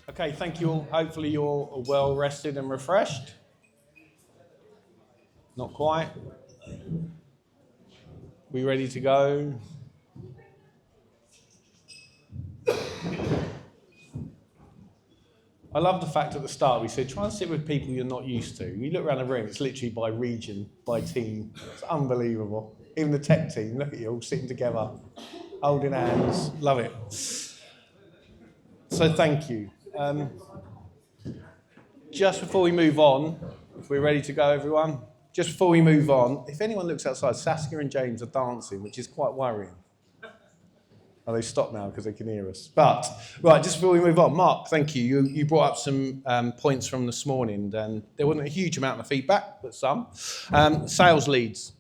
Okay, thank you all. Hopefully you're well rested and refreshed. Not quite. We ready to go? I love the fact at the start we said try and sit with people you're not used to. You look around the room, it's literally by region, by team. It's unbelievable. Even the tech team, look at you all sitting together, holding hands. Love it. So thank you. Just before we move on, if we're ready to go, everyone, just before we move on, if anyone looks outside, Saskia and James are dancing, which is quite worrying. Oh, they stopped now because they can hear us. But, right, just before we move on, Mark, thank you. You brought up some points from this morning, and there wasn't a huge amount of feedback, but some. Sales leads.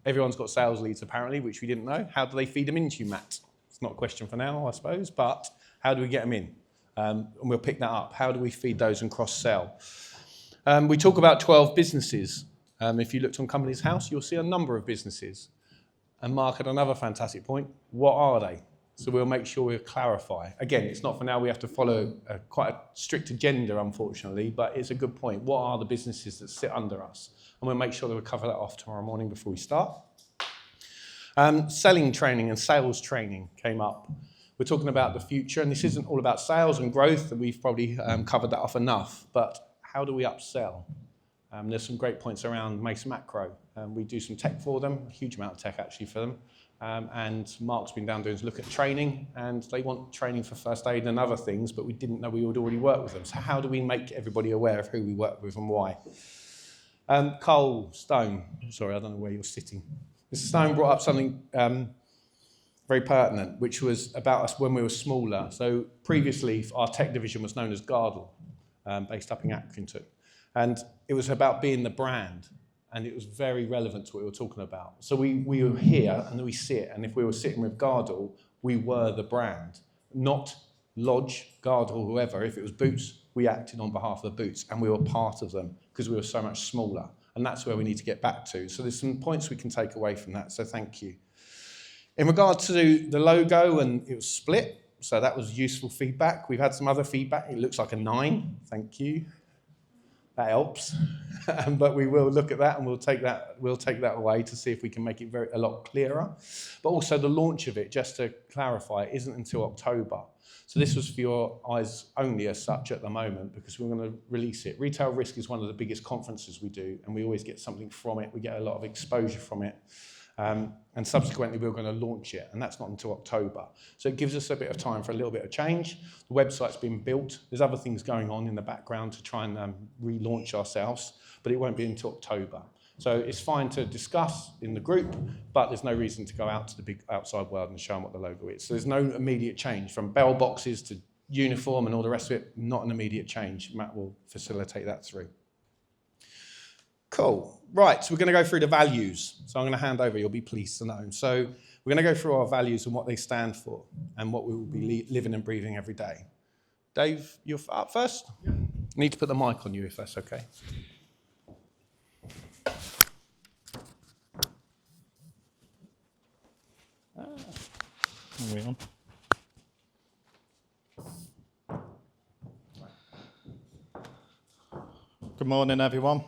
Everyone's got sales leads, apparently, which we didn't know. How do they feed them into you, Matt? It's not a question for now, I suppose, but how do we get them in? And we'll pick that up. How do we feed those and cross-sell? We talk about 12 businesses. If you looked on Companies House, you'll see a number of businesses. And Mark had another fantastic point. What are they? So we'll make sure we clarify. Again, it's not for now. We have to follow quite a strict agenda, unfortunately, but it's a good point. What are the businesses that sit under us? And we'll make sure that we cover that off tomorrow morning before we start. Selling training and sales training came up. We're talking about the future, and this isn't all about sales and growth, and we've probably covered that off enough, but how do we upsell? There's some great points around Mace Macro. We do some tech for them, a huge amount of tech actually for them. And Mark's been down doing a look at training, and they want training for first aid and other things, but we didn't know we would already work with them. So how do we make everybody aware of who we work with and why? Cole Stone, sorry, I don't know where you're sitting. Mr. Stone brought up something very pertinent, which was about us when we were smaller. So previously, our tech division was known as Gardle, based up in Accrington. And it was about being the brand, and it was very relevant to what we were talking about. So we were here, and we sit, and if we were sitting with Gardle, we were the brand, not Lodge, Gardle, whoever. If it was Boots, we acted on behalf of the Boots, and we were part of them because we were so much smaller. And that's where we need to get back to. So there's some points we can take away from that, so thank you. In regard to the logo, and it was split, so that was useful feedback. We've had some other feedback. It looks like a 9, thank you. That helps, but we will look at that and we'll take that away to see if we can make it a lot clearer. But also the launch of it, just to clarify, isn't until October. So this was for your eyes only as such at the moment, because we're going to release it. Retail Risk is one of the biggest conferences we do, and we always get something from it. We get a lot of exposure from it. And subsequently, we're going to launch it, and that's not until October. So it gives us a bit of time for a little bit of change. The website's been built. There's other things going on in the background to try and relaunch ourselves, but it won't be until October. So it's fine to discuss in the group, but there's no reason to go out to the big outside world and show them what the logo is. So there's no immediate change from bell boxes to uniform and all the rest of it, not an immediate change. Matt will facilitate that through. Cool. Right, so we're going to go through the values. So I'm going to hand over, you'll be pleased to know. So we're going to go through our values and what they stand for and what we will be living and breathing every day. Dave, you're up first? Yeah. I need to put the mic on you if that's okay. Are we on? Good morning, everyone.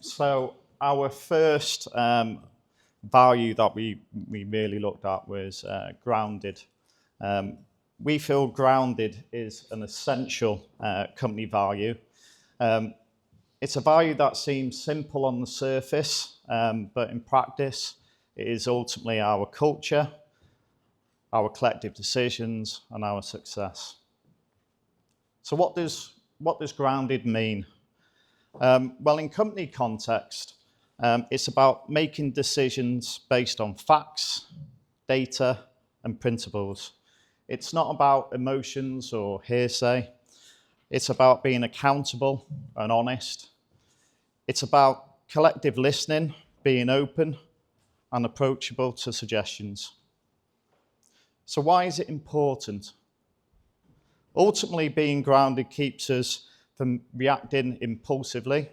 So our first value that we really looked at was grounded. We feel grounded is an essential company value. It's a value that seems simple on the surface, but in practice, it is ultimately our culture, our collective decisions, and our success. So what does grounded mean? Well, in company context, it's about making decisions based on facts, data, and principles. It's not about emotions or hearsay. It's about being accountable and honest. It's about collective listening, being open and approachable to suggestions. So why is it important? Ultimately, being grounded keeps us from reacting impulsively.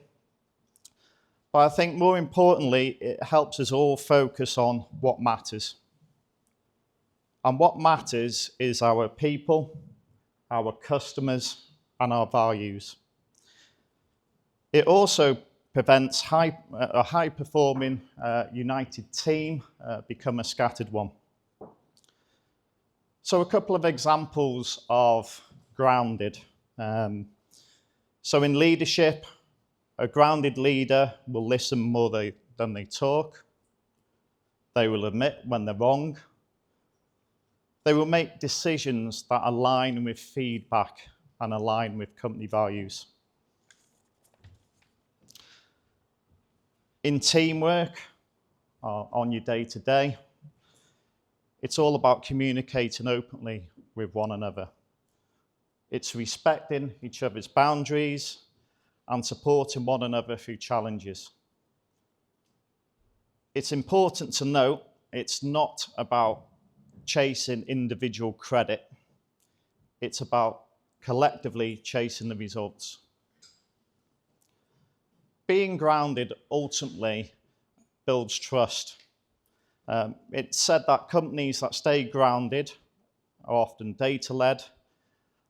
But I think more importantly, it helps us all focus on what matters. And what matters is our people, our customers, and our values. It also prevents a high-performing, united team become a scattered one. So a couple of examples of grounded. So in leadership, a grounded leader will listen more than they talk. They will admit when they're wrong. They will make decisions that align with feedback and align with company values. In teamwork, on your day-to-day, it's all about communicating openly with one another. It's respecting each other's boundaries and supporting one another through challenges. It's important to note it's not about chasing individual credit. It's about collectively chasing the results. Being grounded ultimately builds trust. It's said that companies that stay grounded are often data-led,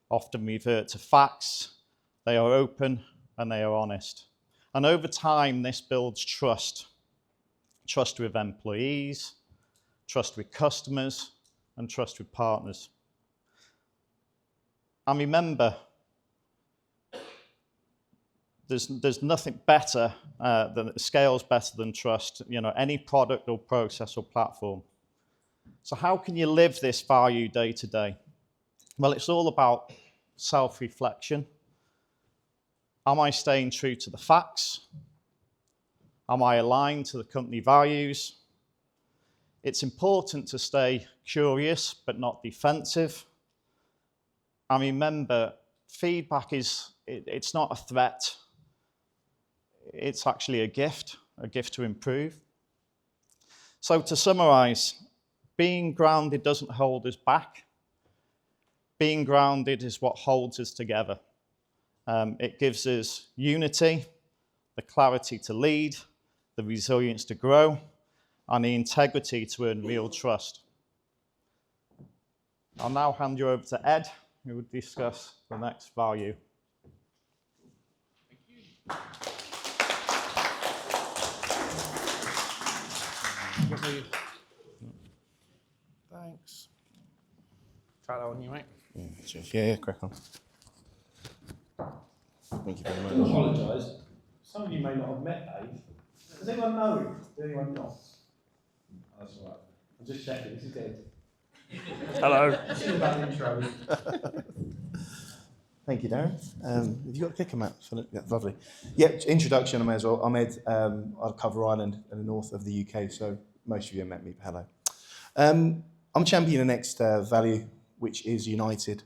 often revert to facts, they are open, and they are honest. And over time, this builds trust. Trust with employees, trust with customers, and trust with partners. And remember, there's nothing better that scales better than trust, any product or process or platform. So how can you live this value day to day? Well, it's all about self-reflection. Am I staying true to the facts? Am I aligned to the company values? It's important to stay curious but not defensive. And remember, feedback it's not a threat. It's actually a gift to improve. So to summarize, being grounded doesn't hold us back. Being grounded is what holds us together. It gives us unity, the clarity to lead, the resilience to grow, and the integrity to earn real trust. I'll now hand you over to Ed, who will discuss the next value. Thanks. Try that on you, mate. Yeah, crack on. Thank you very I much. do apologise. Some of you may not have met Dave. Does anyone know him? Does anyone not? That's all right. I'm just checking. This is Ed. Hello. Still about the intro. Thank you, Darren. Have you got a clicker, Matt? Yeah, lovely. Yeah, introduction, I may as well. I'm Ed. I cover Ireland and the north of the UK, so most of you have met me, but hello. I'm championing the next value, which is united.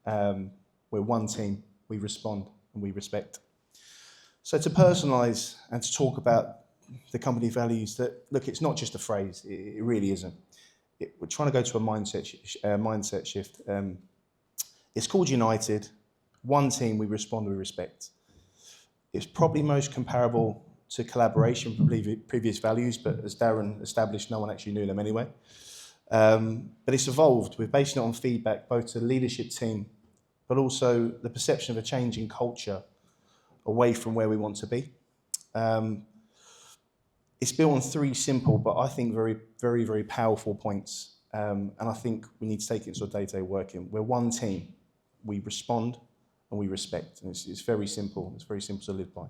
We're one team, we respond and we respect. So to personalise and to talk about the company values, that look, it's not just a phrase, it really isn't. We're trying to go to a mindset shift. It's called United. One team, we respond, we respect. It's probably most comparable to collaboration from previous values, but as Darren established, no one actually knew them anyway. But it's evolved. We're basing it on feedback, both to the leadership team, but also the perception of a change in culture away from where we want to be. It's built on three simple, but I think very, very, very powerful points. And I think we need to take it into our day-to-day working. We're one team. We respond and we respect. And it's very simple. It's very simple to live by.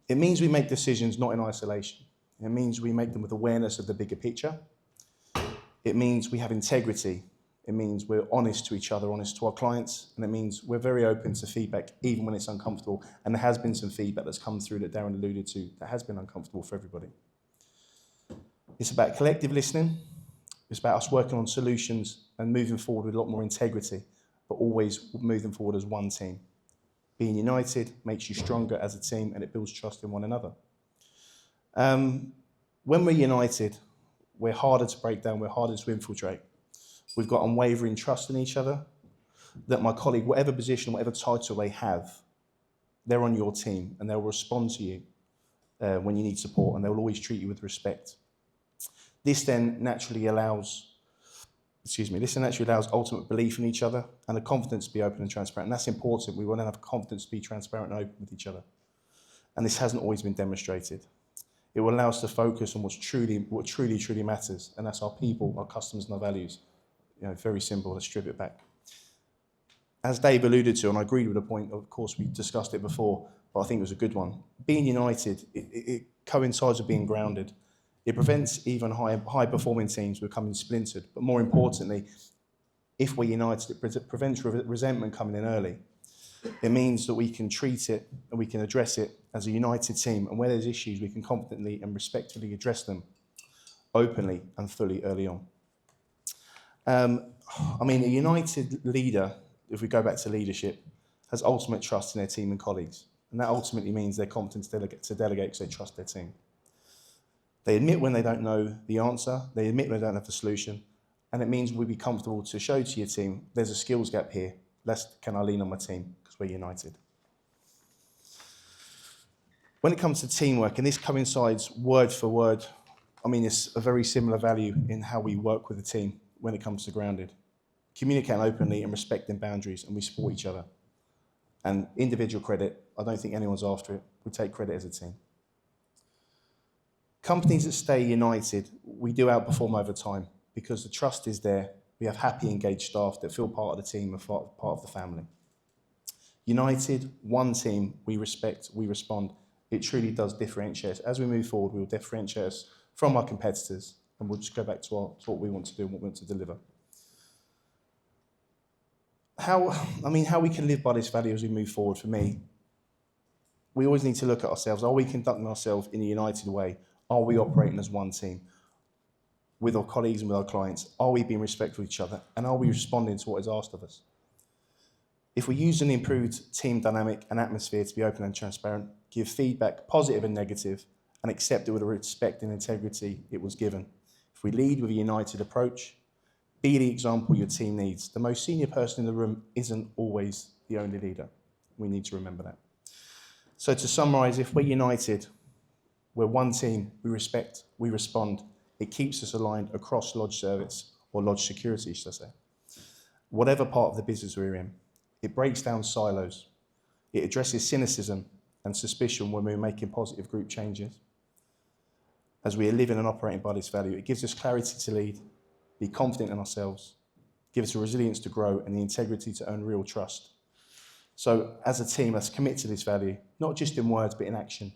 It means we make decisions not in isolation. It means we make them with awareness of the bigger picture. It means we have integrity. It means we're honest to each other, honest to our clients, and it means we're very open to feedback, even when it's uncomfortable. And there has been some feedback that's come through that Darren alluded to that has been uncomfortable for everybody. It's about collective listening. It's about us working on solutions and moving forward with a lot more integrity, but always moving forward as one team. Being united makes you stronger as a team, and it builds trust in one another. When we're united, we're harder to break down, we're harder to infiltrate. We've got unwavering trust in each other, that my colleague, whatever position, whatever title they have, they're on your team and they'll respond to you when you need support, and they'll always treat you with respect. This then naturally allows this naturally allows ultimate belief in each other and the confidence to be open and transparent. And that's important. We want to have confidence to be transparent and open with each other. And this hasn't always been demonstrated. It will allow us to focus on what truly matters, and that's our people, our customers, and our values. Very simple. Let's strip it back. As Dave alluded to, and I agreed with the point, of course, we discussed it before, but I think it was a good one. Being united, it coincides with being grounded. It prevents even high-performing teams becoming splintered. But more importantly, if we're united, it prevents resentment coming in early. It means that we can treat it and we can address it as a united team. And where there's issues, we can confidently and respectfully address them openly and fully early on. A united leader, if we go back to leadership, has ultimate trust in their team and colleagues. And that ultimately means they're competent to delegate because they trust their team. They admit when they don't know the answer, they admit when they don't have the solution, and it means we'll be comfortable to show to your team, there's a skills gap here, can I lean on my team, because we're united. When it comes to teamwork, and this coincides word for word, it's a very similar value in how we work with the team when it comes to grounded. Communicating openly and respecting boundaries, and we support each other. And individual credit, I don't think anyone's after it, we take credit as a team. Companies that stay united, we do outperform over time because the trust is there. We have happy, engaged staff that feel part of the team and part of the family. United, one team, we respect, we respond. It truly does differentiate us. As we move forward, we will differentiate us from our competitors, and we'll just go back to what we want to do and what we want to deliver. How we can live by this value as we move forward, for me, we always need to look at ourselves. Are we conducting ourselves in a united way? Are we operating as one team with our colleagues and with our clients? Are we being respectful of each other? And are we responding to what is asked of us? If we use an improved team dynamic and atmosphere to be open and transparent, give feedback, positive and negative, and accept it with the respect and integrity it was given. If we lead with a united approach, be the example your team needs. The most senior person in the room isn't always the only leader. We need to remember that. So to summarise, if we're united, we're one team, we respect, we respond. It keeps us aligned across lodge service, or lodge security, should I say. Whatever part of the business we're in, it breaks down silos. It addresses cynicism and suspicion when we're making positive group changes. As we are living and operating by this value, it gives us clarity to lead, be confident in ourselves, give us the resilience to grow and the integrity to earn real trust. So as a team, let's commit to this value, not just in words, but in action.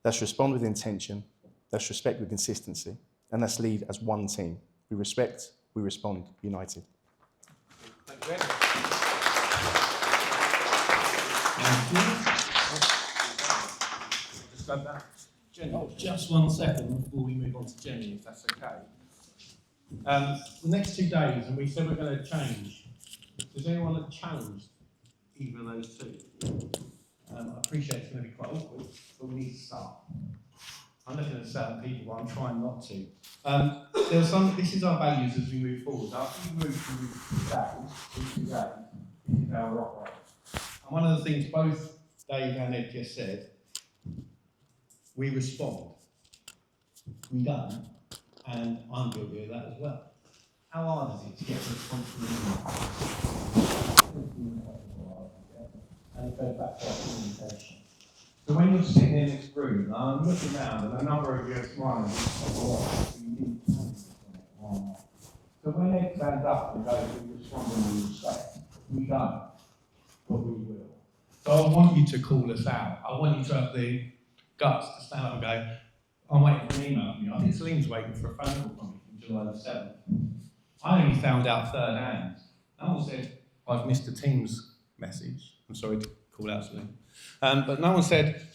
Let's respond with intention, let's respect with consistency, and let's lead as one team. We respect, we respond, united. Thank you. Just go back. Jenny, Just 1 second before we move on to Jenny, if that's okay. the next 2 days, and we said we're going to change. Does anyone have challenged either of those two? I appreciate it's going to be quite awkward, but we need to start. I'm looking at certain people, but I'm trying not to. There was this is our values as we move forward. After we move from today, this is how we're operating. And one of the things both Dave and Ed just said, we respond. We don't, and I'm guilty of that as well. How hard is it to get a response from and it goes back to our communication. So when you're sitting in this room, and I'm looking around, and a number of you are smiling, so when Ed stands up and goes, we respond and we respect, we don't, but we will. So I want you to call us out. I want you to have the guts to stand up and go, I'm waiting for an email from you. I think Celine's waiting for a phone call from me from July the 7th. I only found out third hand. No one said, I've missed a Teams message. I'm sorry to call out Celine. But no one said,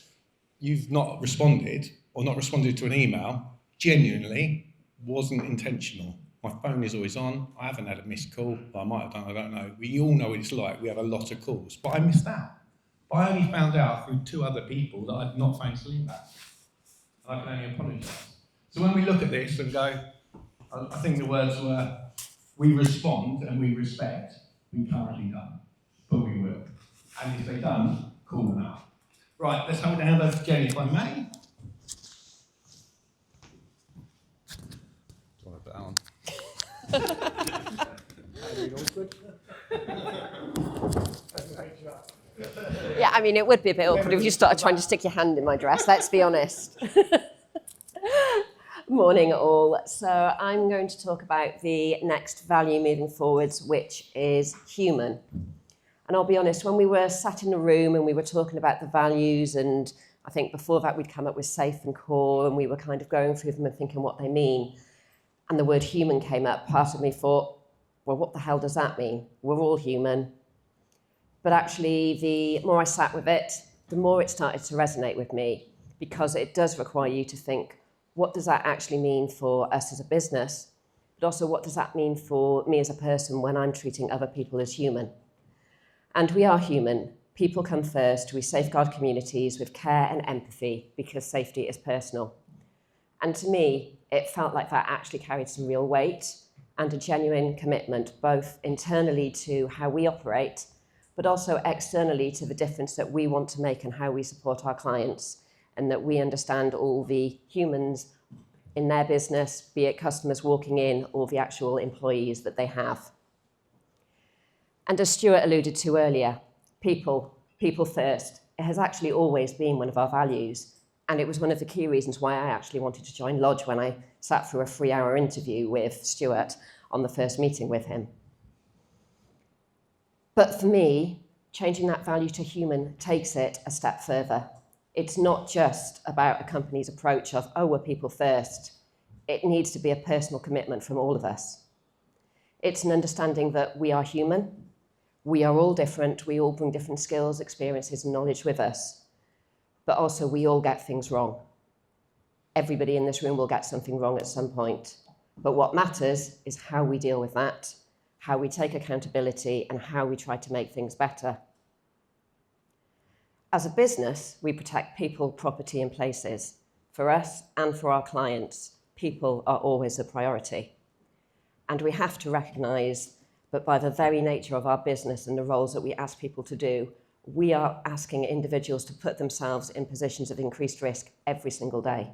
you've not responded or not responded to an email. Genuinely wasn't intentional. My phone is always on. I haven't had a missed call. Well, I might have done, I don't know. We all know what it's like. We have a lot of calls. But I missed out. But I only found out through 2 other people that I'd not phoned Celine back. I can only apologise. So when we look at this and go, I think the words were, we respond and we respect. We currently don't, but we will. And if they don't, call them out. Right, let's hold a hand over to Jenny, if I may. Do you want to put that on? Yeah, I mean, it would be a bit awkward if you started trying to stick your hand in my dress, let's be honest. Morning all. So I'm going to talk about the next value moving forwards, which is human. And I'll be honest, when we were sat in a room and we were talking about the values, and I think before that we'd come up with safe and core, and we were kind of going through them and thinking what they mean, and the word human came up, part of me thought, well, what the hell does that mean? We're all human. But actually, the more I sat with it, the more it started to resonate with me, because it does require you to think, what does that actually mean for us as a business? But also, what does that mean for me as a person when I'm treating other people as human? And we are human. People come first. We safeguard communities with care and empathy because safety is personal. And to me, it felt like that actually carried some real weight and a genuine commitment, both internally to how we operate, but also externally to the difference that we want to make and how we support our clients, and that we understand all the humans in their business, be it customers walking in or the actual employees that they have. And as Stuart alluded to earlier, people first. It has actually always been one of our values, and it was one of the key reasons why I actually wanted to join Lodge when I sat through a 3-hour interview with Stuart on the first meeting with him. But for me, changing that value to human takes it a step further. It's not just about a company's approach of, oh, we're people first. It needs to be a personal commitment from all of us. It's an understanding that we are human. We are all different. We all bring different skills, experiences, and knowledge with us. But also, we all get things wrong. Everybody in this room will get something wrong at some point. But what matters is how we deal with that, how we take accountability, and how we try to make things better. As a business, we protect people, property, and places. For us and for our clients, people are always a priority. And we have to recognise that by the very nature of our business and the roles that we ask people to do, we are asking individuals to put themselves in positions of increased risk every single day.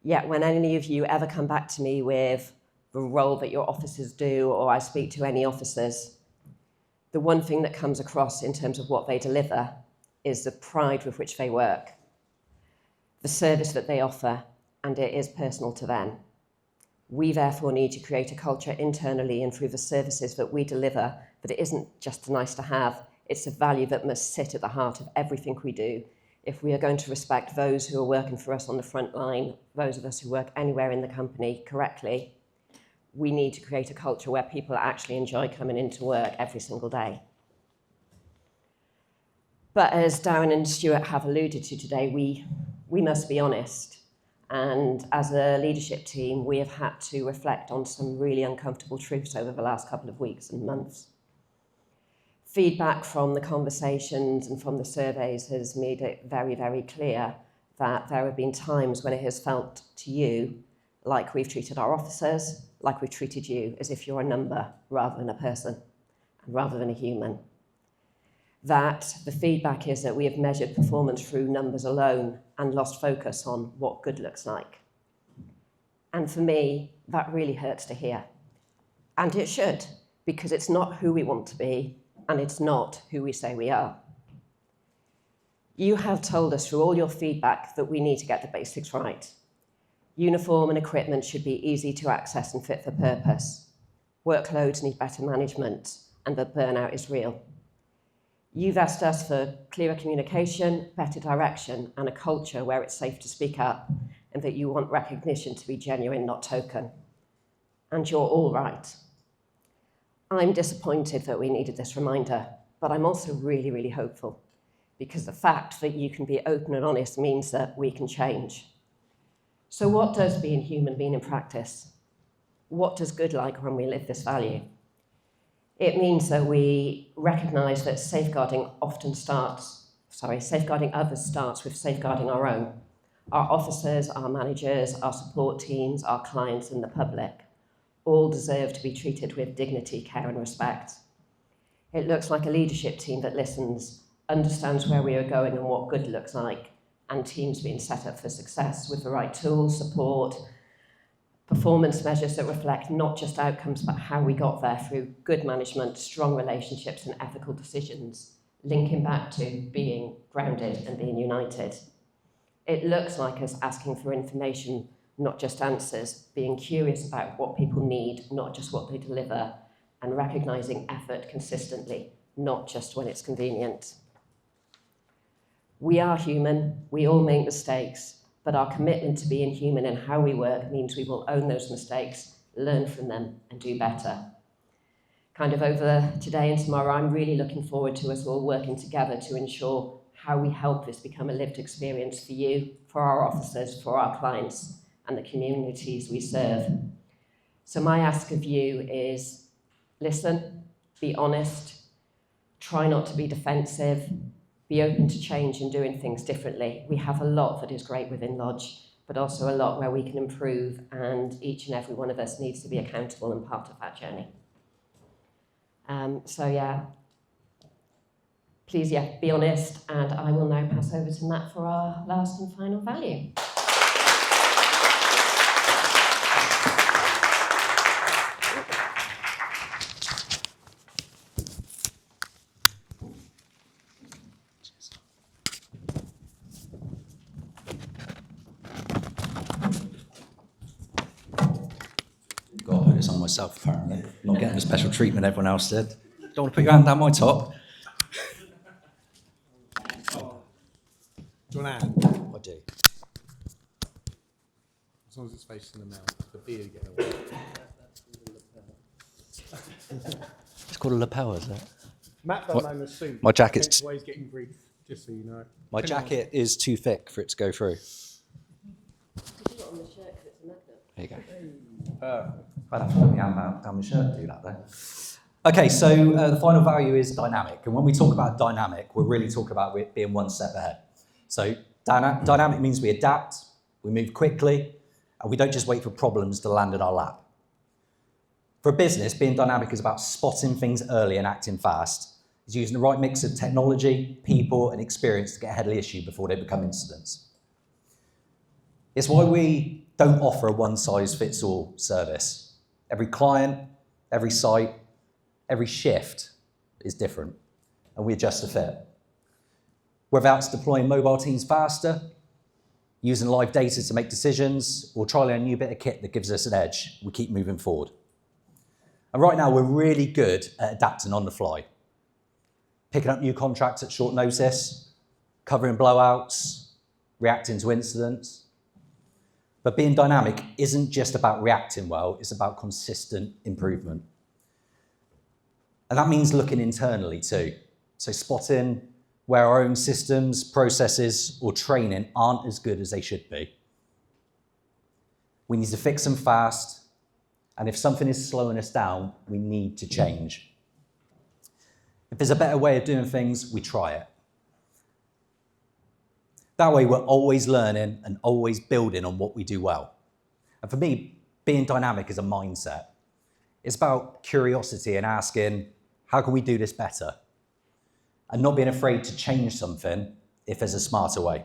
Yet when any of you ever come back to me with the role that your officers do, or I speak to any officers, the one thing that comes across in terms of what they deliver is the pride with which they work, the service that they offer, and it is personal to them. We therefore need to create a culture internally and through the services that we deliver that it isn't just a nice to have, it's a value that must sit at the heart of everything we do. If we are going to respect those who are working for us on the front line, those of us who work anywhere in the company correctly, we need to create a culture where people actually enjoy coming into work every single day. But as Darren and Stuart have alluded to today, we must be honest. And as a leadership team, we have had to reflect on some really uncomfortable truths over the last couple of weeks and months. Feedback from the conversations and from the surveys has made it very, very clear that there have been times when it has felt to you like we've treated our officers, like we've treated you as if you're a number rather than a person, and rather than a human. That the feedback is that we have measured performance through numbers alone and lost focus on what good looks like. And for me, that really hurts to hear. And it should, because it's not who we want to be, and it's not who we say we are. You have told us through all your feedback that we need to get the basics right. Uniform and equipment should be easy to access and fit for purpose. Workloads need better management, and that burnout is real. You've asked us for clearer communication, better direction, and a culture where it's safe to speak up, and that you want recognition to be genuine, not token. And you're all right. I'm disappointed that we needed this reminder, but I'm also really, really hopeful, because the fact that you can be open and honest means that we can change. So what does being human mean in practice? What does good like when we live this value? It means that we recognise that safeguarding others starts with safeguarding our own. Our officers, our managers, our support teams, our clients and the public all deserve to be treated with dignity, care and respect. It looks like a leadership team that listens, understands where we are going and what good looks like, and teams being set up for success with the right tools, support, Performance measures that reflect not just outcomes, but how we got there through good management, strong relationships, and ethical decisions, linking back to being grounded and being united. It looks like us asking for information, not just answers, being curious about what people need, not just what they deliver, and recognising effort consistently, not just when it's convenient. We are human, we all make mistakes, but our commitment to being human and how we work means we will own those mistakes, learn from them, and do better. Kind of over today and tomorrow, I'm really looking forward to us all working together to ensure how we help this become a lived experience for you, for our officers, for our clients, and the communities we serve. So my ask of you is listen, be honest, try not to be defensive, be open to change and doing things differently. We have a lot that is great within Lodge, but also a lot where we can improve, and each and every one of us needs to be accountable and part of that journey. Please, be honest, and I will now pass over to Matt for our last and final value. Got to put this on myself, apparently. Not getting the special treatment everyone else did. Don't want to put your hand down my top. Do you want to add? I do. As long as it's facing the mouth, the beard getting away. It's called a lapel, is it? Matt don't know the suit. My jacket's- Hence why he's getting brief, just so you know. My jacket is too thick for it to go through. Did you put on the shirt because it's a magnet? There you go. I'd have to put my hand down my shirt to do that, though. Okay, so the final value is dynamic. And when we talk about dynamic, we're really talking about it being one step ahead. So dynamic means we adapt, we move quickly, and we don't just wait for problems to land in our lap. For a business, being dynamic is about spotting things early and acting fast. It's using the right mix of technology, people, and experience to get ahead of the issue before they become incidents. It's why we don't offer a one-size-fits-all service. Every client, every site, every shift is different, and we adjust to fit. Whether that's deploying mobile teams faster, using live data to make decisions, or trialing a new bit of kit that gives us an edge, we keep moving forward. And right now, we're really good at adapting on the fly, picking up new contracts at short notice, covering blowouts, reacting to incidents. But being dynamic isn't just about reacting well, it's about consistent improvement. And that means looking internally too. So spotting where our own systems, processes, or training aren't as good as they should be. We need to fix them fast, and if something is slowing us down, we need to change. If there's a better way of doing things, we try it. That way, we're always learning and always building on what we do well. And for me, being dynamic is a mindset. It's about curiosity and asking, how can we do this better? And not being afraid to change something if there's a smarter way.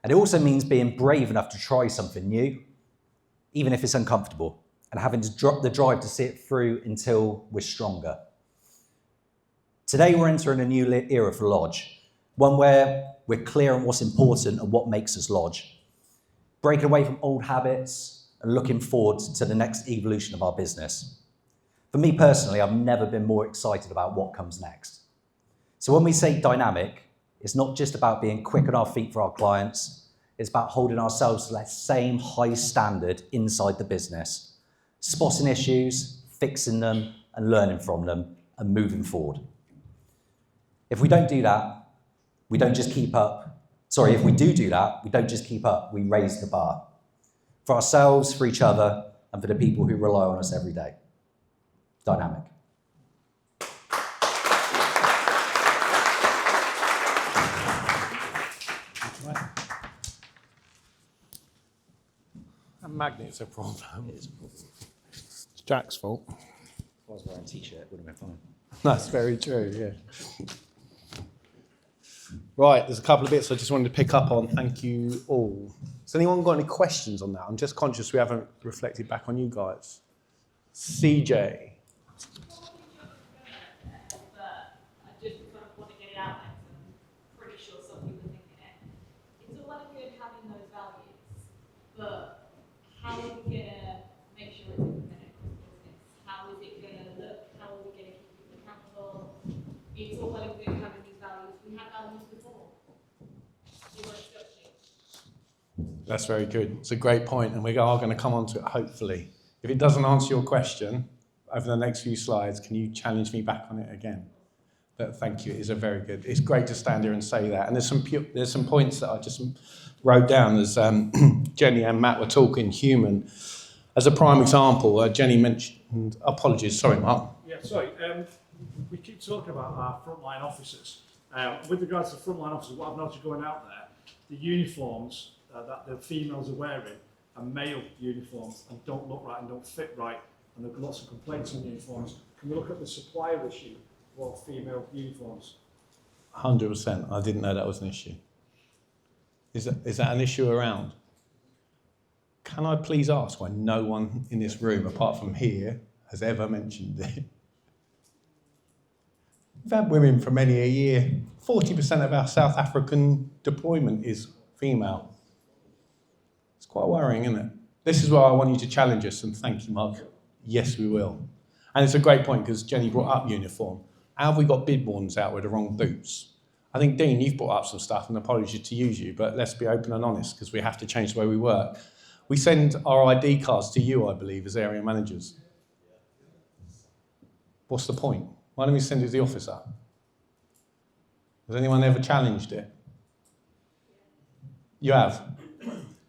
And it also means being brave enough to try something new, even if it's uncomfortable, and having to drop the drive to see it through until we're stronger. Today, we're entering a new era for Lodge, one where we're clear on what's important and what makes us Lodge, breaking away from old habits and looking forward to the next evolution of our business. For me personally, I've never been more excited about what comes next. So when we say dynamic, it's not just about being quick on our feet for our clients, it's about holding ourselves to that same high standard inside the business, spotting issues, fixing them, and learning from them, and moving forward. If we don't do that, we don't just keep up. Sorry, if we do that, we don't just keep up, we raise the bar. For ourselves, for each other, and for the people who rely on us every day. Dynamic. A magnet's a problem. It's Jack's fault. If I was wearing a t-shirt, it would have been fine. That's very true, yeah. Right, there's a couple of bits I just wanted to pick up on. Thank you all. Has anyone got any questions on that? I'm just conscious we haven't reflected back on you guys. CJ. But I just kind of want to get it out there because I'm pretty sure some people are thinking it. It's all well and good having those values, but how are we going to make sure it's implemented across the business? How is it going to look? How are we going to keep people accountable? It's all well and good having these values. We had values before. You weren't structured. That's very good. It's a great point, and we are going to come on to it, hopefully. If it doesn't answer your question, over the next few slides, can you challenge me back on it again? But thank you. It is a very good. It's great to stand here and say that. And there's some points that I just wrote down as Jenny and Matt were talking. Human, as a prime example. Jenny mentioned. Apologies. Sorry, Mark. Yeah, sorry. We keep talking about our frontline officers. With regards to frontline officers, what I've noticed going out there, the uniforms that the females are wearing are male uniforms and don't look right and don't fit right, and there are lots of complaints on uniforms. Can we look at the supplier issue for female uniforms? 100%. I didn't know that was an issue. Is that an issue around? Can I please ask why no one in this room, apart from here, has ever mentioned it? We've had women for many a year. 40% of our South African deployment is female. It's quite worrying, isn't it? This is why I want you to challenge us, and thank you, Mark. Yes, we will. And it's a great point because Jenny brought up uniform. How have we got bidwans out with the wrong boots? I think, Dean, you've brought up some stuff, and apologies to use you, but let's be open and honest because we have to change the way we work. We send our ID cards to you, I believe, as area managers. What's the point? Why don't we send it to the officer? Has anyone ever challenged it? You have?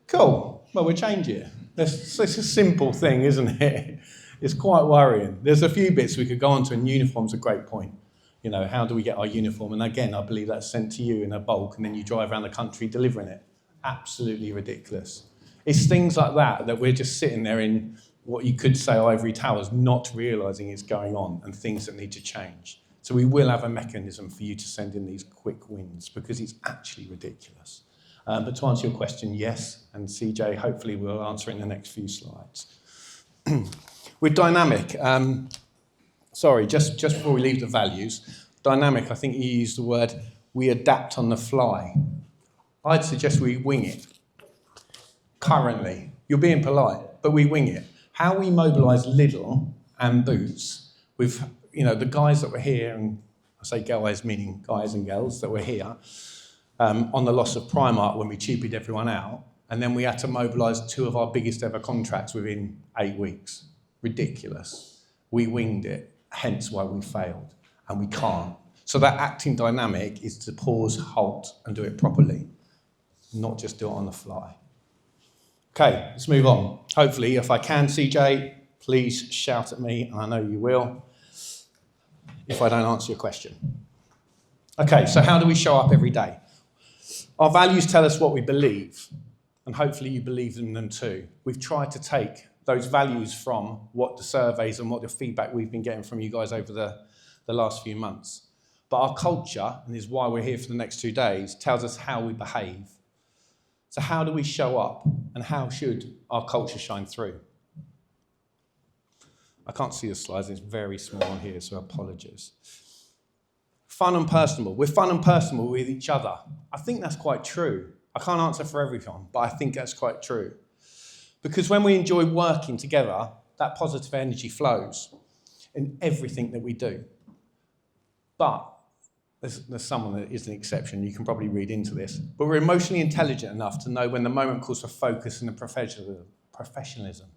Cool. Well, we'll change it. It's a simple thing, isn't it? It's quite worrying. There's a few bits we could go on to, and uniform's a great point. You know, how do we get our uniform? And again, I believe that's sent to you in a bulk, and then you drive around the country delivering it. Absolutely ridiculous. It's things like that we're just sitting there in what you could say ivory towers, not realising is going on and things that need to change. So we will have a mechanism for you to send in these quick wins because it's actually ridiculous. But to answer your question, yes, and CJ hopefully will answer in the next few slides. With dynamic, just before we leave the values, dynamic, I think you used the word, we adapt on the fly. I'd suggest we wing it. Currently, you're being polite, but we wing it. How we mobilise Lidl and Boots with, the guys that were here, and I say guys meaning guys and girls that were here, on the loss of Primark when we cheapied everyone out, and then we had to mobilise 2 of our biggest ever contracts within 8 weeks. Ridiculous. We winged it, hence why we failed, and we can't. So that acting dynamic is to pause, halt, and do it properly, not just do it on the fly. Okay, let's move on. Hopefully, if I can, CJ, please shout at me, and I know you will, if I don't answer your question. Okay, so how do we show up every day? Our values tell us what we believe, and hopefully you believe in them too. We've tried to take those values from what the surveys and what the feedback we've been getting from you guys over the last few months. But our culture, and is why we're here for the next 2 days, tells us how we behave. So how do we show up, and how should our culture shine through? I can't see the slides, it's very small on here, so apologies. Fun and personable. We're fun and personable with each other. I think that's quite true. I can't answer for everyone, but I think that's quite true. Because when we enjoy working together, that positive energy flows in everything that we do. But there's someone that is an exception, you can probably read into this, but we're emotionally intelligent enough to know when the moment calls for focus and professionalism.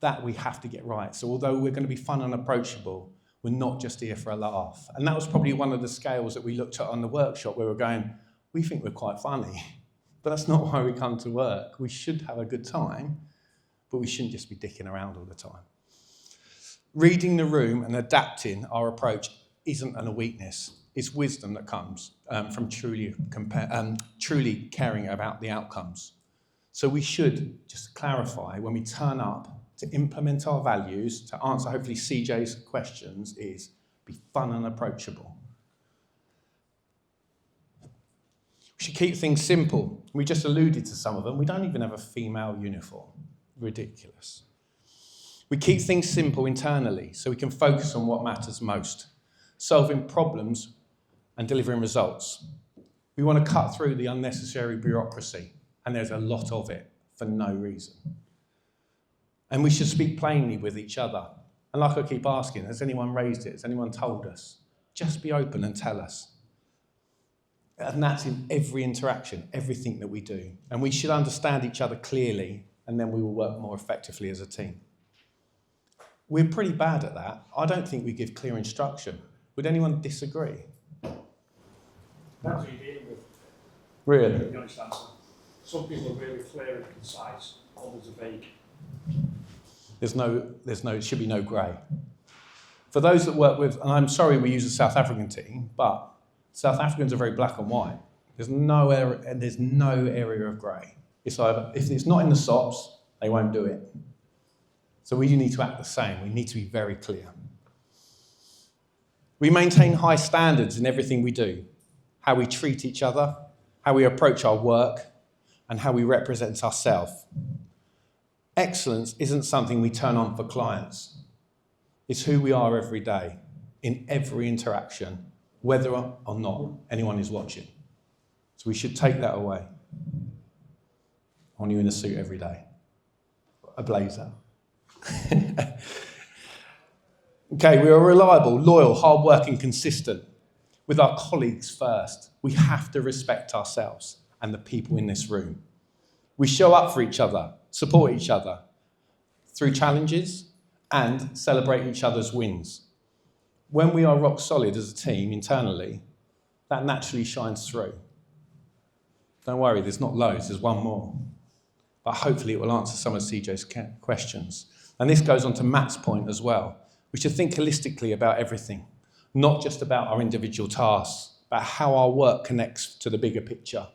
That we have to get right. So although we're going to be fun and approachable, we're not just here for a laugh. And that was probably one of the scales that we looked at on the workshop where we're going, we think we're quite funny, but that's not why we come to work. We should have a good time, but we shouldn't just be dicking around all the time. Reading the room and adapting our approach isn't a weakness. It's wisdom that comes from truly caring about the outcomes. So we should, just to clarify, when we turn up to implement our values, to answer hopefully CJ's questions, is be fun and approachable. We We should keep things simple. We just alluded to some of them. We don't even have a female uniform. Ridiculous. We keep things simple internally so we can focus on what matters most, solving problems and delivering results. We want to cut through the unnecessary bureaucracy, and there's a lot of it for no reason. And we should speak plainly with each other. And like I keep asking, has anyone raised it? Has anyone told us? Just be open and tell us. And that's in every interaction, everything that we do. And we should understand each other clearly, and then we will work more effectively as a team. We're pretty bad at that. I don't think we give clear instruction. Would anyone disagree? That's what you're dealing with. Really? The honest answer. Some people are really clear and concise, others are vague. It should be no grey. For those that work with, and I'm sorry we use a South African team, but South Africans are very black and white. There's no area of grey. It's either, if it's not in the SOPs, they won't do it. So we need to act the same. We need to be very clear. We maintain high standards in everything we do, how we treat each other, how we approach our work, and how we represent ourselves. Excellence isn't something we turn on for clients. It's who we are every day, in every interaction, whether or not anyone is watching. So we should take that away. I want you in a suit every day. A blazer. Okay, we are reliable, loyal, hard-working, consistent. With our colleagues first, we have to respect ourselves and the people in this room. We show up for each other, support each other through challenges and celebrate each other's wins. When we are rock solid as a team internally, that naturally shines through. Don't worry, there's not loads, there's one more. But hopefully it will answer some of CJ's questions. And this goes on to Matt's point as well. We should think holistically about everything, not just about our individual tasks, but how our work connects to the bigger picture.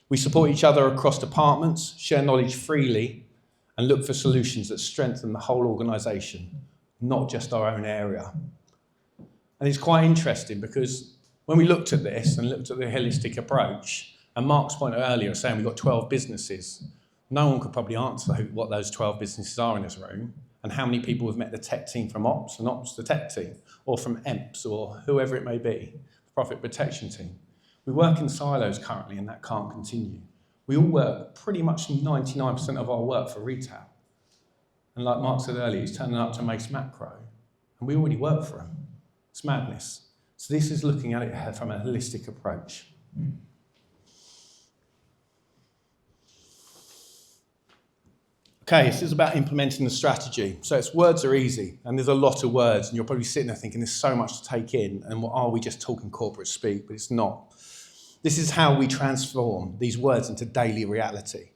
We support each other across departments, share knowledge freely, and look for solutions that strengthen the whole organisation, not just our own area. And it's quite interesting because when we looked at this and looked at the holistic approach, and Mark's point earlier saying we've got 12 businesses, no one could probably answer what those 12 businesses are in this room, and how many people have met the tech team from Ops and Ops the tech team, or from EMPS, or whoever it may be, the profit protection team. We work in silos currently, and that can't continue. We all work pretty much 99% of our work for retail. And like Mark said earlier, he's turning up to Mace Macro, and we already work for him. It's madness. So this is looking at it from a holistic approach. Okay, this is about implementing the strategy. So words are easy, and there's a lot of words, and you're probably sitting there thinking there's so much to take in, and what are we just talking corporate speak? But it's not. This is how we transform these words into daily reality.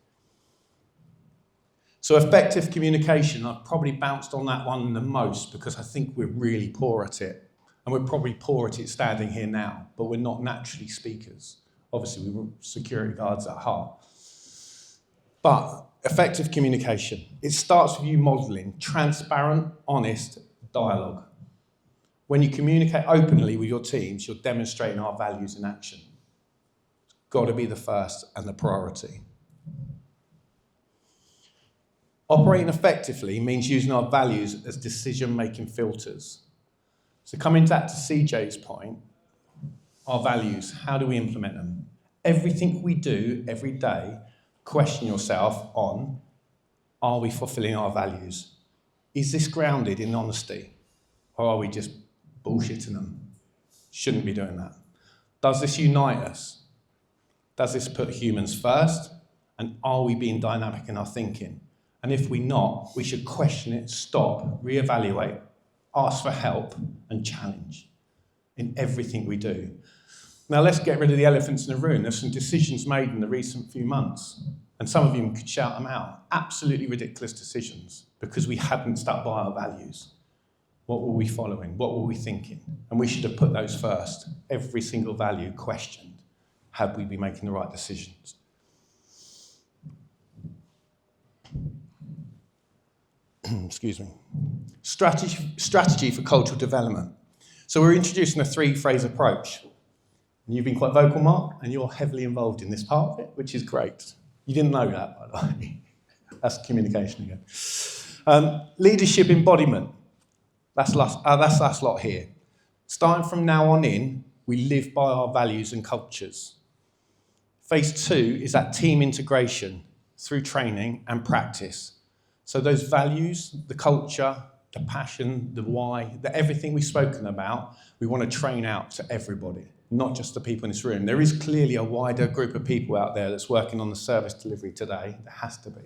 So effective communication, I've probably bounced on that one the most because I think we're really poor at it. And we're probably poor at it standing here now, but we're not naturally speakers. Obviously, we're security guards at heart. But effective communication, it starts with you modelling transparent, honest dialogue. When you communicate openly with your teams, you're demonstrating our values in action. It's got to be the first and the priority. Operating effectively means using our values as decision-making filters. So coming back to CJ's point, our values, how do we implement them? Everything we do every day, question yourself on, are we fulfilling our values? Is this grounded in honesty? Or are we just bullshitting them? Shouldn't be doing that. Does this unite us? Does this put humans first? And are we being dynamic in our thinking? And if we're not, we should question it, stop, reevaluate, ask for help, and challenge in everything we do. Now let's get rid of the elephants in the room. There's some decisions made in the recent few months, and some of you could shout them out. Absolutely ridiculous decisions because we hadn't stuck by our values. What were we following? What were we thinking? And we should have put those first. Every single value questioned. Have we been making the right decisions? Excuse me. Strategy for cultural development. So we're introducing a three-phase approach. And you've been quite vocal, Mark, and you're heavily involved in this part of it, which is great. You didn't know that, by the way. That's communication again. Leadership embodiment. That's us lot here. Starting from now on in, we live by our values and cultures. Phase 2 is that team integration through training and practice. So those values, the culture, the passion, the why, everything we've spoken about, we want to train out to everybody, not just the people in this room. There is clearly a wider group of people out there that's working on the service delivery today. There has to be.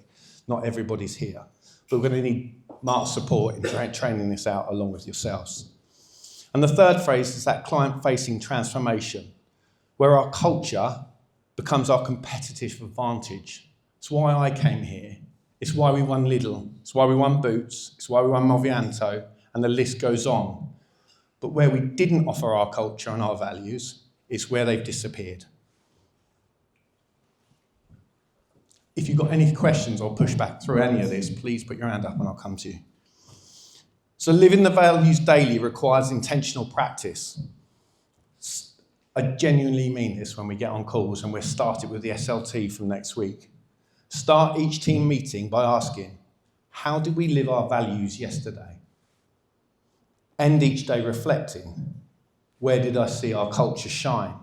Not everybody's here. But we're going to need Mark's support in training this out along with yourselves. And the third phase is that client-facing transformation, where our culture becomes our competitive advantage. It's why I came here. It's why we won Lidl. It's why we won Boots. It's why we won Movianto, and the list goes on. But where we didn't offer our culture and our values, it's where they've disappeared. If you've got any questions or pushback through any of this, please put your hand up and I'll come to you. So living the values daily requires intentional practice. I genuinely mean this when we get on calls, and we're started with the SLT from next week. Start each team meeting by asking, how did we live our values yesterday? End each day reflecting, where did I see our culture shine?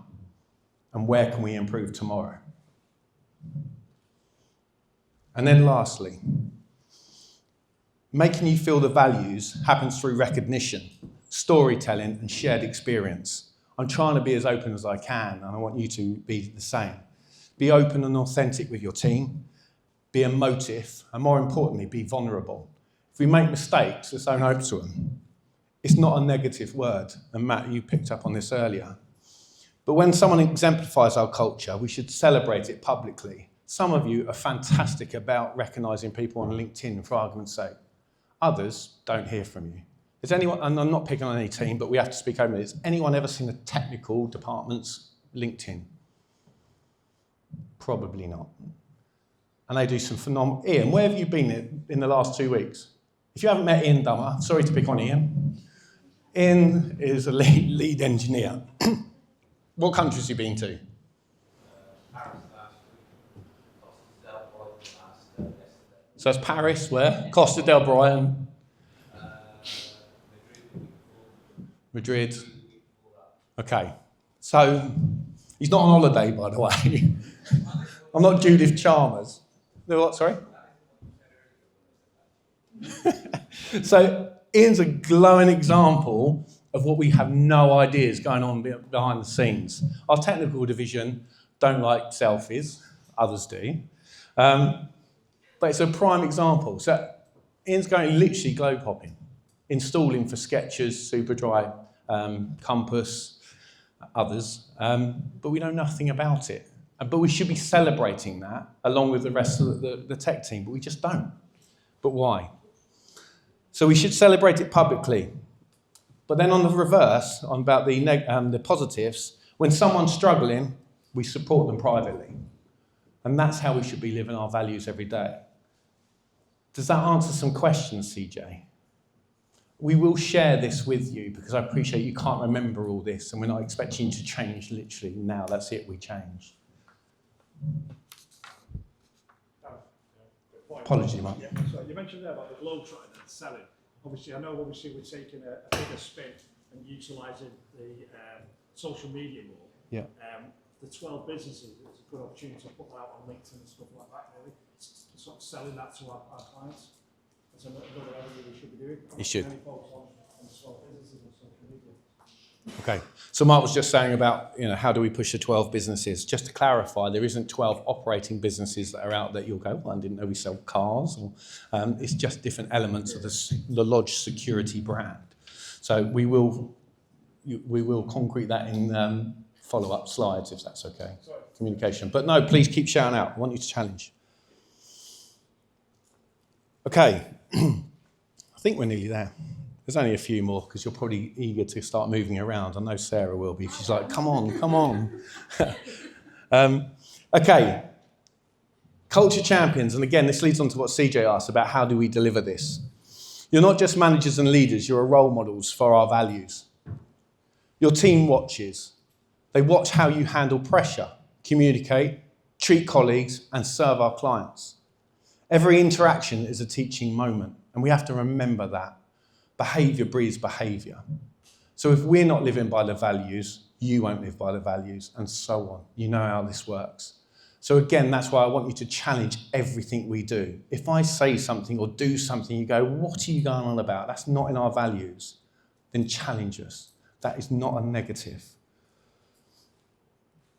And where can we improve tomorrow? And then lastly, making you feel the values happens through recognition, storytelling, and shared experience. I'm trying to be as open as I can, and I want you to be the same. Be open and authentic with your team, be emotive, and more importantly, be vulnerable. If we make mistakes, let's own up to them. It's not a negative word, and Matt, you picked up on this earlier. But when someone exemplifies our culture, we should celebrate it publicly. Some of you are fantastic about recognising people on LinkedIn, for argument's sake. Others don't hear from you. Has anyone, and I'm not picking on any team, but we have to speak openly, has anyone ever seen a technical department's LinkedIn? Probably not. And they do some phenomenal... Ian, where have you been in the last 2 weeks? If you haven't met Ian Dummer, sorry to pick on Ian. Ian is a lead engineer. What countries have you been to? So that's Paris, where? Costa del Brian. Madrid. Okay. So he's not on holiday, by the way. I'm not Judith Chalmers. No, what, sorry? So Ian's a glowing example of what we have no idea is going on behind the scenes. Our technical division don't like selfies, others do. But it's a prime example. So Ian's going literally globe hopping, installing for Skechers, Superdry, Compass, others, but we know nothing about it. But we should be celebrating that along with the rest of the tech team, but we just don't. But why? So we should celebrate it publicly. But then on the reverse, on about the positives, when someone's struggling, we support them privately. And that's how we should be living our values every day. Does that answer some questions, CJ? We will share this with you because I appreciate you can't remember all this and we're not expecting you to change literally now. That's it, we change. Apology, Mark. Yeah, so you mentioned there about the globetrotting and selling. Obviously, I know we're taking a bigger spin and utilising the social media more. Yeah. The 12 businesses, it's a good opportunity to put that out on LinkedIn and stuff like that, really. Sort of selling that to our clients. That's another area we should be doing. You should. Many folks on 12 businesses and social media. Okay. So Mark was just saying about, how do we push the 12 businesses? Just to clarify, there isn't 12 operating businesses that are out that you'll go, well, I didn't know we sell cars. Or, it's just different elements of the Lodge security brand. So we will concrete that in follow-up slides, if that's okay. Sorry. Communication. But no, please keep shouting out. I want you to challenge. Okay. I think we're nearly there. There's only a few more because you're probably eager to start moving around. I know Sarah will be. She's like, come on. Okay. Culture champions. And again, this leads on to what CJ asked about how do we deliver this. You're not just managers and leaders. You're role models for our values. Your team watches. They watch how you handle pressure, communicate, treat colleagues, and serve our clients. Every interaction is a teaching moment, and we have to remember that. Behaviour breeds behaviour. So if we're not living by the values, you won't live by the values, and so on. You know how this works. So again, that's why I want you to challenge everything we do. If I say something or do something, you go, what are you going on about? That's not in our values. Then challenge us. That is not a negative.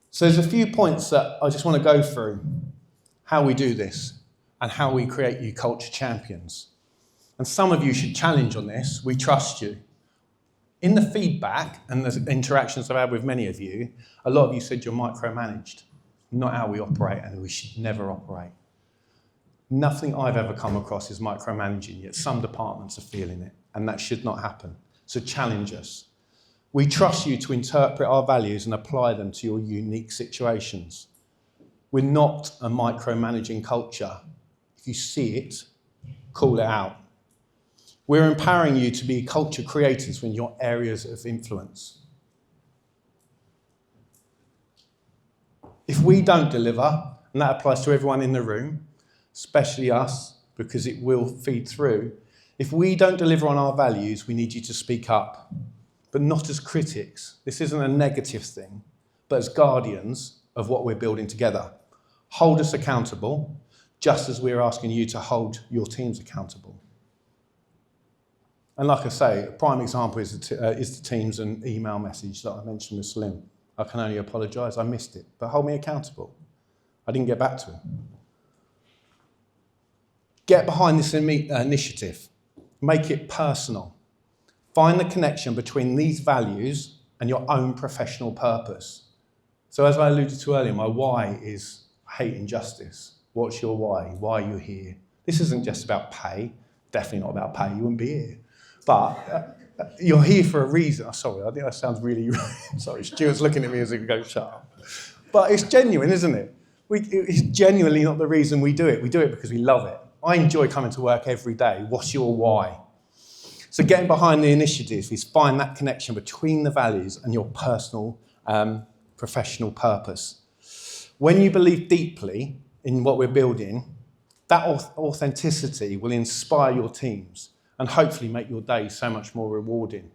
So there's a few points that I just want to go through, how we do this and how we create you culture champions. And some of you should challenge on this. We trust you. In the feedback and the interactions I've had with many of you, a lot of you said you're micromanaged. Not how we operate, and we should never operate. Nothing I've ever come across is micromanaging, yet some departments are feeling it, and that should not happen. So challenge us. We trust you to interpret our values and apply them to your unique situations. We're not a micromanaging culture. If you see it, call it out. We're empowering you to be culture creators in your areas of influence. If we don't deliver, and that applies to everyone in the room, especially us, because it will feed through, if we don't deliver on our values, we need you to speak up, but not as critics. This isn't a negative thing, but as guardians of what we're building together. Hold us accountable, just as we're asking you to hold your teams accountable. And like I say, a prime example is the Teams and email message that I mentioned with Slim. I can only apologise, I missed it, but hold me accountable. I didn't get back to him. Get behind this initiative. Make it personal. Find the connection between these values and your own professional purpose. So as I alluded to earlier, my why is hate injustice. What's your why? Why are you here? This isn't just about pay. Definitely not about pay. You wouldn't be here. But you're here for a reason. Oh, sorry, I think that sounds really... sorry, Stuart's looking at me as if he goes, shut up. But it's genuine, isn't it? It's genuinely not the reason we do it. We do it because we love it. I enjoy coming to work every day. What's your why? So getting behind the initiative is find that connection between the values and your personal, professional purpose. When you believe deeply in what we're building, that authenticity will inspire your teams and hopefully make your day so much more rewarding.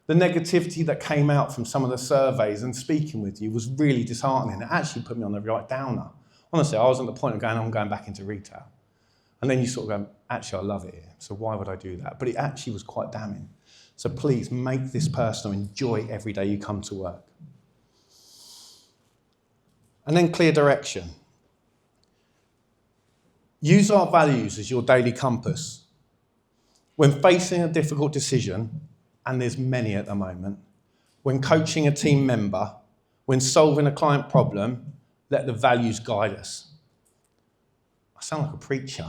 The negativity that came out from some of the surveys and speaking with you was really disheartening. It actually put me on the right downer. Honestly, I was at the point of going, I'm going back into retail. And then you sort of go, actually, I love it here, so why would I do that? But it actually was quite damning. So please make this personal. Enjoy every day you come to work. And then clear direction. Use our values as your daily compass. When facing a difficult decision, and there's many at the moment, when coaching a team member, when solving a client problem, let the values guide us. I sound like a preacher.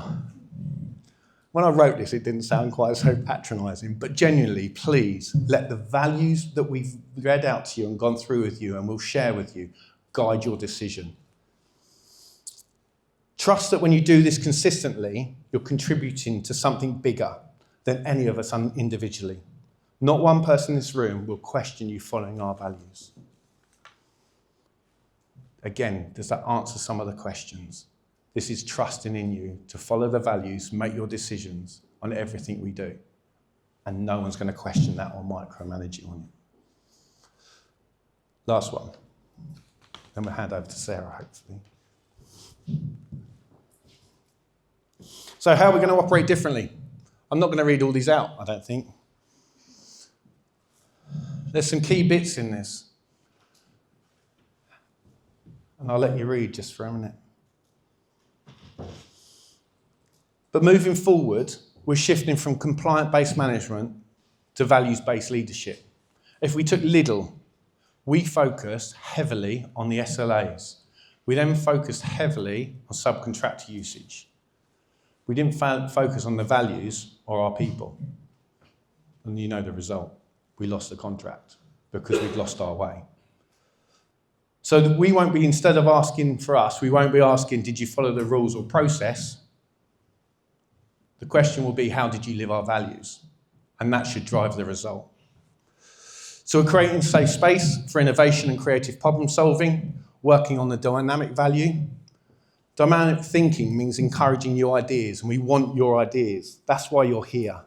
When I wrote this, it didn't sound quite so patronising, but genuinely, please, let the values that we've read out to you and gone through with you and we'll share with you guide your decision. Trust that when you do this consistently, you're contributing to something bigger than any of us individually. Not one person in this room will question you following our values. Again, does that answer some of the questions? This is trusting in you to follow the values, make your decisions on everything we do. And no one's going to question that or micromanage you on it. Last one. Then we'll hand over to Sarah, hopefully. So how are we going to operate differently? I'm not going to read all these out, I don't think. There's some key bits in this. And I'll let you read just for a minute. But moving forward, we're shifting from compliant-based management to values-based leadership. If we took Lidl, we focused heavily on the SLAs. We then focused heavily on subcontractor usage. We didn't focus on the values or our people. And you know the result. We lost the contract because we'd lost our way. So we won't be, instead of asking for us, we won't be asking, did you follow the rules or process? The question will be, how did you live our values? And that should drive the result. So we're creating safe space for innovation and creative problem solving, working on the dynamic value. Dynamic thinking means encouraging new ideas, and we want your ideas. That's why you're here.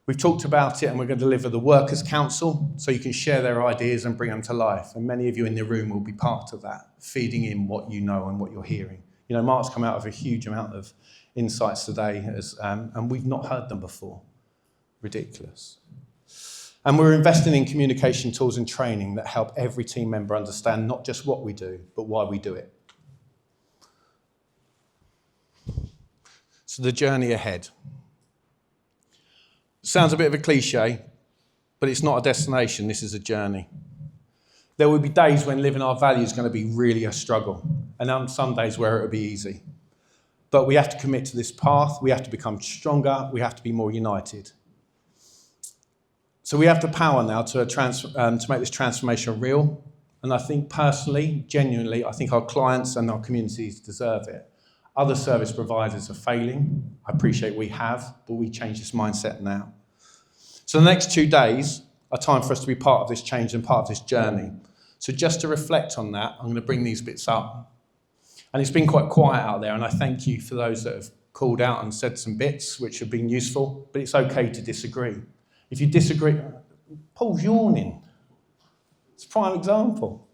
We've talked about it, and we're going to deliver the Workers' Council so you can share their ideas and bring them to life. And many of you in the room will be part of that, feeding in what you know and what you're hearing. You know, Mark's come out with a huge amount of insights today, and we've not heard them before. Ridiculous. And we're investing in communication tools and training that help every team member understand not just what we do, but why we do it. So the journey ahead. Sounds a bit of a cliche, but it's not a destination, this is a journey. There will be days when living our values is going to be really a struggle, and on some days where it'll be easy. But we have to commit to this path, we have to become stronger, we have to be more united. So we have the power now to make this transformation real, and I think personally, genuinely, I think our clients and our communities deserve it. Other service providers are failing. I appreciate we have, but we change this mindset now. So the next 2 days are time for us to be part of this change and part of this journey. So just to reflect on that, I'm going to bring these bits up. And it's been quite quiet out there, and I thank you for those that have called out and said some bits which have been useful, but it's okay to disagree. If you disagree, Paul's yawning. It's a prime example.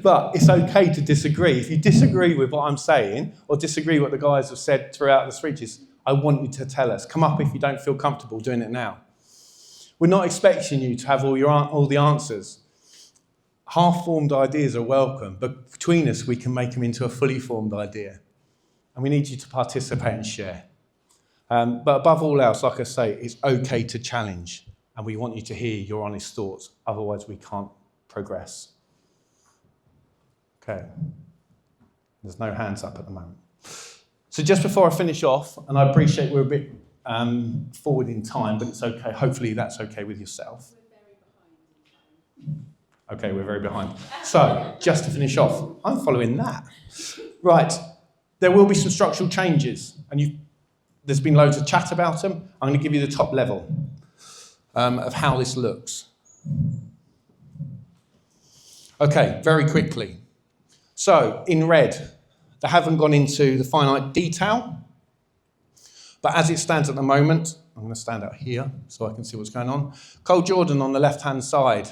But it's okay to disagree. If you disagree with what I'm saying or disagree with what the guys have said throughout the speeches, I want you to tell us. Come up if you don't feel comfortable doing it now. We're not expecting you to have all the answers. Half-formed ideas are welcome, but between us, we can make them into a fully formed idea. And we need you to participate and share. But above all else, like I say, it's okay to challenge. And we want you to hear your honest thoughts. Otherwise, we can't progress. Okay. There's no hands up at the moment. So just before I finish off, and I appreciate we're a bit forward in time, but it's okay. Hopefully that's okay with yourself. Okay, we're very behind. So just to finish off, I'm following that. Right. There will be some structural changes, and there's been loads of chat about them. I'm going to give you the top level of how this looks. Okay, very quickly. So, in red, they haven't gone into the finite detail, but as it stands at the moment, I'm going to stand out here so I can see what's going on. Cole Jordan on the left-hand side,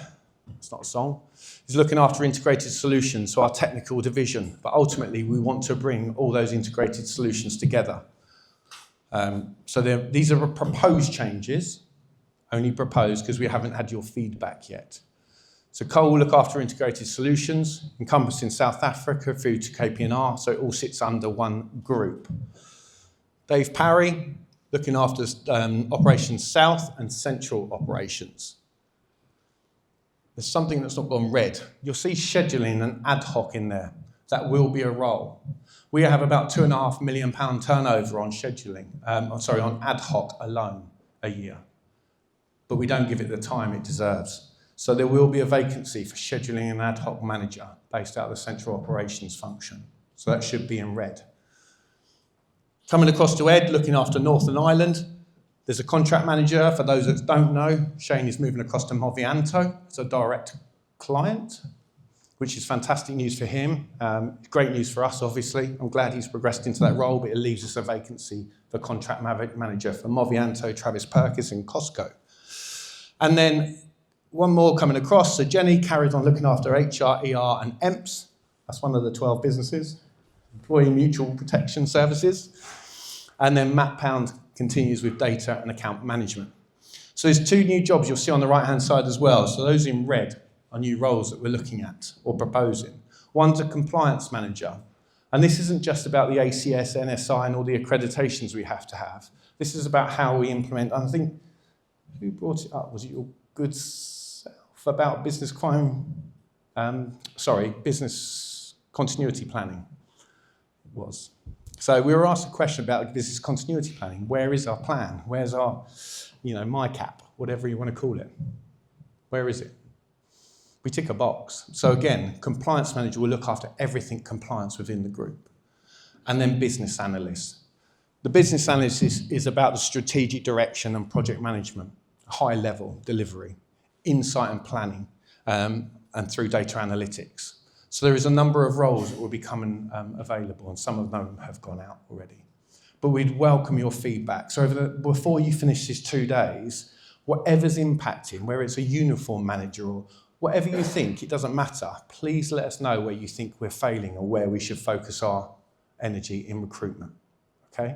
it's not a song, is looking after integrated solutions, so our technical division, but ultimately we want to bring all those integrated solutions together. These are proposed changes, only proposed because we haven't had your feedback yet. So Cole will look after integrated solutions, encompassing South Africa through to KPNR, so it all sits under one group. Dave Parry, looking after operations South and Central operations. There's something that's not gone red. You'll see scheduling and ad hoc in there. That will be a role. We have about £2.5 million turnover on scheduling, on ad hoc alone a year. But we don't give it the time it deserves. So there will be a vacancy for scheduling and ad hoc manager based out of the central operations function. So that should be in red. Coming across to Ed, looking after Northern Ireland. There's a contract manager. For those that don't know, Shane is moving across to Movianto as a direct client, which is fantastic news for him. Great news for us, obviously. I'm glad he's progressed into that role, but it leaves us a vacancy for contract manager for Movianto, Travis Perkins and Costco. And then one more coming across. So Jenny carries on looking after HR, ER and EMPS. That's one of the 12 businesses, Employee Mutual Protection Services. And then Matt Pound continues with data and account management. So there's 2 new jobs you'll see on the right-hand side as well. So those in red are new roles that we're looking at or proposing. One's a compliance manager. And this isn't just about the ACS, NSI and all the accreditations we have to have. This is about how we implement, and I think, who brought it up? Was it your good self about business business continuity planning? It was. So we were asked a question about business continuity planning. Where is our plan? Where's our, MyCap, whatever you want to call it? Where is it? We tick a box. So again, compliance manager will look after everything compliance within the group. And then business analyst. The business analyst is about the strategic direction and project management, high level delivery. insight and planning, and through data analytics. So there is a number of roles that will be coming available, and some of them have gone out already. But we'd welcome your feedback. So before you finish these 2 days, whatever's impacting, whether it's a uniform manager or whatever you think, it doesn't matter. Please let us know where you think we're failing or where we should focus our energy in recruitment. Okay?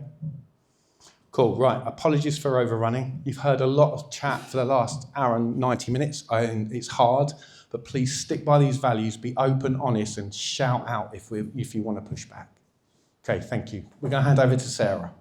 Cool, right. Apologies for overrunning. You've heard a lot of chat for the last hour and 90 minutes. It's hard, but please stick by these values, be open, honest, and shout out if you want to push back. Okay, thank you. We're going to hand over to Sarah.